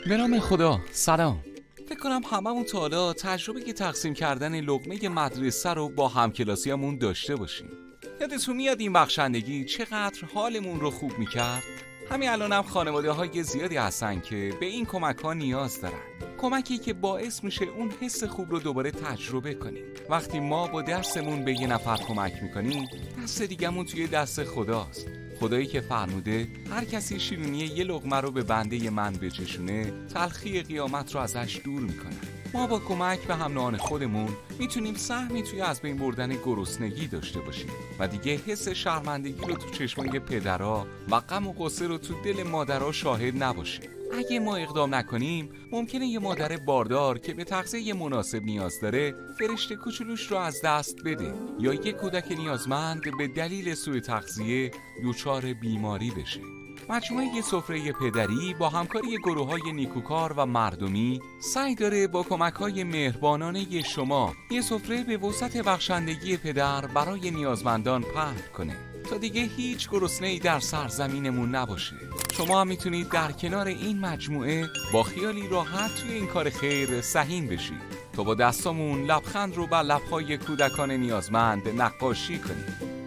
به نام خدا. سلام. فکر کنم هممون تا حالا تجربه که تقسیم کردن لقمه مدرسه رو با همکلاسیامون داشته باشیم. یادتون میاد این بخشندگی چقدر حالمون رو خوب میکرد؟ همین الانم خانواده های زیادی هستن که به این کمک ها نیاز دارن. کمکی که باعث میشه اون حس خوب رو دوباره تجربه کنیم. وقتی ما با درسمون به یه نفر کمک میکنیم، دست دیگمون توی دست خداست. خدایی که فرموده هر کسی شیرینی یه لقمه رو به بنده من بچشونه، تلخی قیامت رو ازش دور میکنه. ما با کمک به هم نوعان خودمون میتونیم سهمی توی از بین بردن گرسنگی داشته باشیم و دیگه حس شرمندگی رو تو چشمای پدرها و غم و غصه رو تو دل مادرها شاهد نباشیم. اگه ما اقدام نکنیم ممکنه یه مادر باردار که به تغذیه مناسب نیاز داره فرشته کوچولوش رو از دست بده، یا یه کودک نیازمند به دلیل سوء تغذیه دچار بیماری بشه. مجموعه سفره پدری با همکاری گروه‌های نیکوکار و مردمی سعی داره با کمک‌های مهربانانه شما یه سفره به وسعت بخشندگی پدر برای نیازمندان پهن کنه تا دیگه هیچ گرسنه‌ای در سرزمینمون نباشه. شما هم میتونید در کنار این مجموعه با خیالی راحت توی این کار خیر سهیم بشید تا با دستامون لبخند رو بر لب‌های کودکان نیازمند نقاشی کنید.